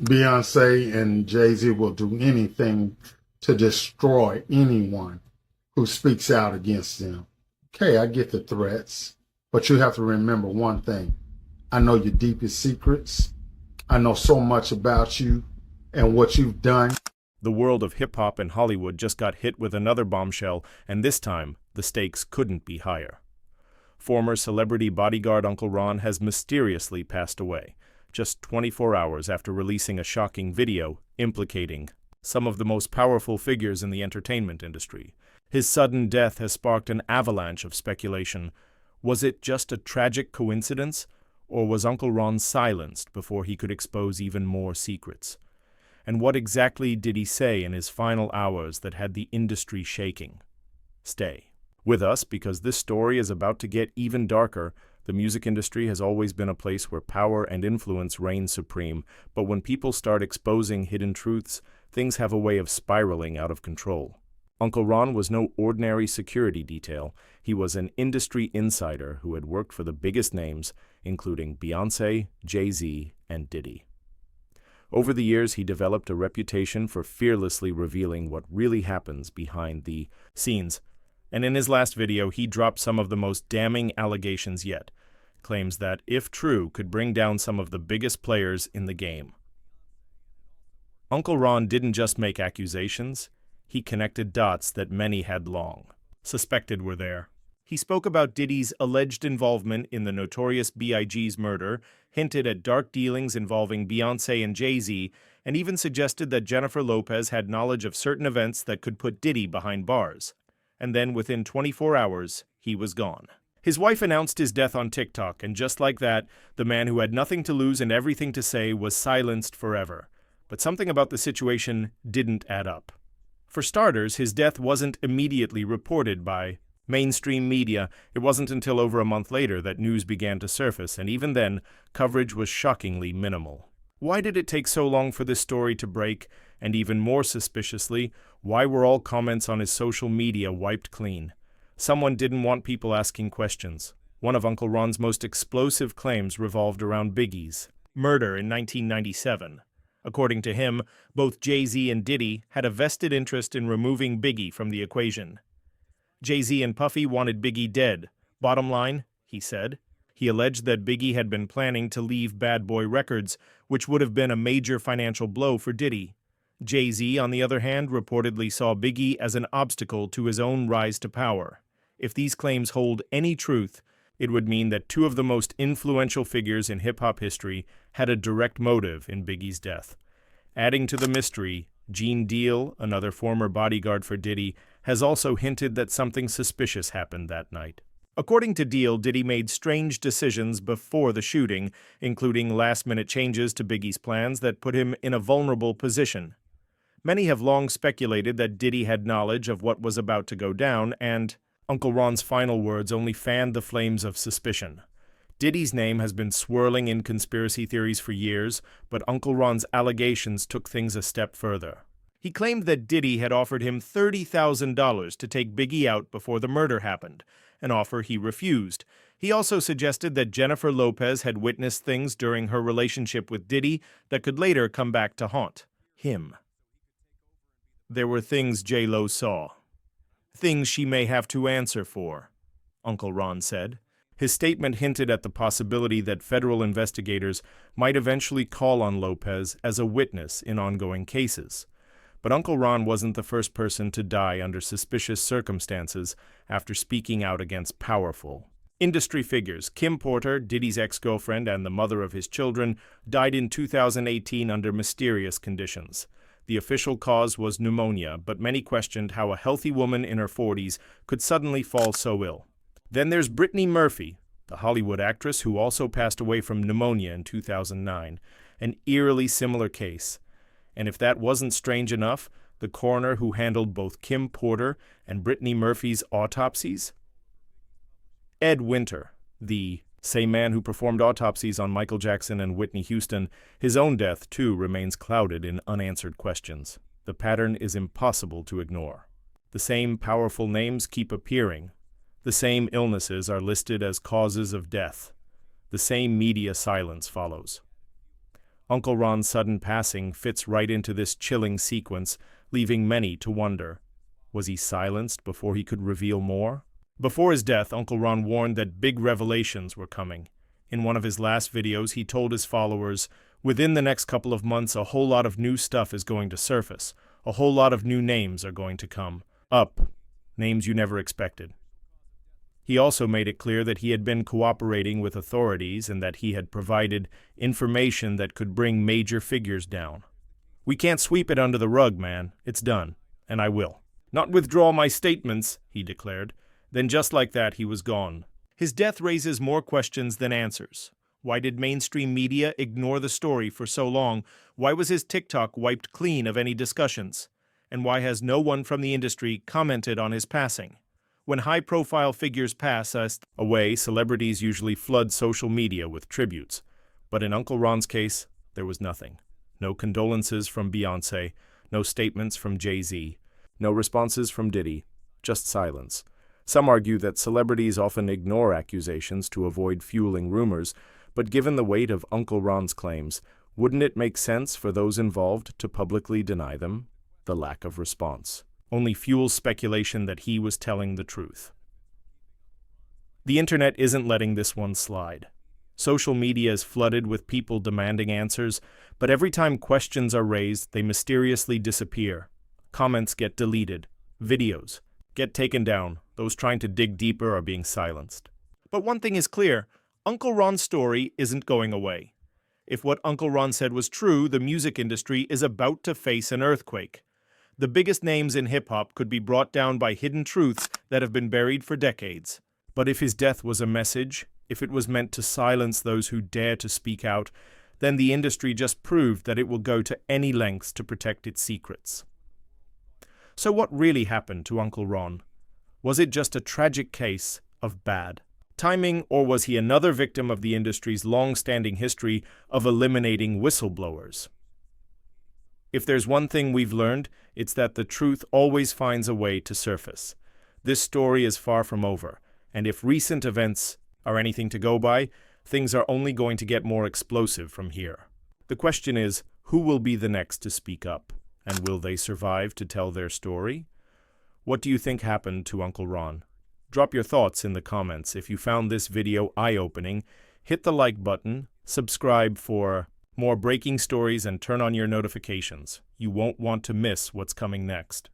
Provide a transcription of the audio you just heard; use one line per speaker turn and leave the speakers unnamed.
Beyonce and Jay-Z will do anything to destroy anyone who speaks out against them. Okay, I get the threats, but you have to remember one thing. I know your deepest secrets. I know so much about you and what you've done.
The world of hip-hop and Hollywood just got hit with another bombshell, and this time, the stakes couldn't be higher. Former celebrity bodyguard Uncle Ron has mysteriously passed away, just 24 hours after releasing a shocking video implicating some of the most powerful figures in the entertainment industry. His sudden death has sparked an avalanche of speculation. Was it just a tragic coincidence, or was Uncle Ron silenced before he could expose even more secrets? And what exactly did he say in his final hours that had the industry shaking? Stay with us, because this story is about to get even darker. The music industry has always been a place where power and influence reign supreme, but when people start exposing hidden truths, things have a way of spiraling out of control. Uncle Ron was no ordinary security detail. He was an industry insider who had worked for the biggest names, including Beyonce, Jay-Z, and Diddy. Over the years, he developed a reputation for fearlessly revealing what really happens behind the scenes. And in his last video, he dropped some of the most damning allegations yet. Claims that, if true, could bring down some of the biggest players in the game. Uncle Ron didn't just make accusations, he connected dots that many had long suspected were there. He spoke about Diddy's alleged involvement in the notorious B.I.G.'s murder, hinted at dark dealings involving Beyonce and Jay-Z, and even suggested that Jennifer Lopez had knowledge of certain events that could put Diddy behind bars. And then within 24 hours, he was gone. His wife announced his death on TikTok, and just like that, the man who had nothing to lose and everything to say was silenced forever. But something about the situation didn't add up. For starters, his death wasn't immediately reported by mainstream media. It wasn't until over a month later that news began to surface, and even then, coverage was shockingly minimal. Why did it take so long for this story to break? And even more suspiciously, why were all comments on his social media wiped clean? Someone didn't want people asking questions. One of Uncle Ron's most explosive claims revolved around Biggie's murder in 1997. According to him, both Jay-Z and Diddy had a vested interest in removing Biggie from the equation. Jay-Z and Puffy wanted Biggie dead. Bottom line, he said, he alleged that Biggie had been planning to leave Bad Boy Records, which would have been a major financial blow for Diddy. Jay-Z, on the other hand, reportedly saw Biggie as an obstacle to his own rise to power. If these claims hold any truth, it would mean that two of the most influential figures in hip-hop history had a direct motive in Biggie's death. Adding to the mystery, Gene Deal, another former bodyguard for Diddy, has also hinted that something suspicious happened that night. According to Deal, Diddy made strange decisions before the shooting, including last-minute changes to Biggie's plans that put him in a vulnerable position. Many have long speculated that Diddy had knowledge of what was about to go down, and Uncle Ron's final words only fanned the flames of suspicion. Diddy's name has been swirling in conspiracy theories for years, but Uncle Ron's allegations took things a step further. He claimed that Diddy had offered him $30,000 to take Biggie out before the murder happened, an offer he refused. He also suggested that Jennifer Lopez had witnessed things during her relationship with Diddy that could later come back to haunt him. There were things J-Lo saw. Things she may have to answer for, Uncle Ron said. His statement hinted at the possibility that federal investigators might eventually call on Lopez as a witness in ongoing cases. But Uncle Ron wasn't the first person to die under suspicious circumstances after speaking out against powerful industry figures. Kim Porter, Diddy's ex-girlfriend and the mother of his children, died in 2018 under mysterious conditions. The official cause was pneumonia, but many questioned how a healthy woman in her 40s could suddenly fall so ill. Then there's Brittany Murphy, the Hollywood actress who also passed away from pneumonia in 2009, an eerily similar case. And if that wasn't strange enough, the coroner who handled both Kim Porter and Brittany Murphy's autopsies? Ed Winter, the same man who performed autopsies on Michael Jackson and Whitney Houston, his own death, too, remains clouded in unanswered questions. The pattern is impossible to ignore. The same powerful names keep appearing. The same illnesses are listed as causes of death. The same media silence follows. Uncle Ron's sudden passing fits right into this chilling sequence, leaving many to wonder. Was he silenced before he could reveal more? Before his death, Uncle Ron warned that big revelations were coming. In one of his last videos, he told his followers, "Within the next couple of months, a whole lot of new stuff is going to surface. A whole lot of new names are going to come up. Names you never expected." He also made it clear that he had been cooperating with authorities and that he had provided information that could bring major figures down. "We can't sweep it under the rug, man. It's done. And I will not withdraw my statements," he declared. Then just like that, he was gone. His death raises more questions than answers. Why did mainstream media ignore the story for so long? Why was his TikTok wiped clean of any discussions? And why has no one from the industry commented on his passing? When high-profile figures pass us away, celebrities usually flood social media with tributes. But in Uncle Ron's case, there was nothing. No condolences from Beyoncé, no statements from Jay-Z, no responses from Diddy, just silence. Some argue that celebrities often ignore accusations to avoid fueling rumors, but given the weight of Uncle Ron's claims, wouldn't it make sense for those involved to publicly deny them? The lack of response only fuels speculation that he was telling the truth. The internet isn't letting this one slide. Social media is flooded with people demanding answers, but every time questions are raised, they mysteriously disappear. Comments get deleted. Videos get taken down. Those trying to dig deeper are being silenced. But one thing is clear, Uncle Ron's story isn't going away. If what Uncle Ron said was true, the music industry is about to face an earthquake. The biggest names in hip-hop could be brought down by hidden truths that have been buried for decades. But if his death was a message, if it was meant to silence those who dare to speak out, then the industry just proved that it will go to any lengths to protect its secrets. So what really happened to Uncle Ron? Was it just a tragic case of bad timing, or was he another victim of the industry's long-standing history of eliminating whistleblowers? If there's one thing we've learned, it's that the truth always finds a way to surface. This story is far from over, and if recent events are anything to go by, things are only going to get more explosive from here. The question is, who will be the next to speak up? And will they survive to tell their story? What do you think happened to Uncle Ron? Drop your thoughts in the comments. If you found this video eye-opening, hit the like button, subscribe for more breaking stories, and turn on your notifications. You won't want to miss what's coming next.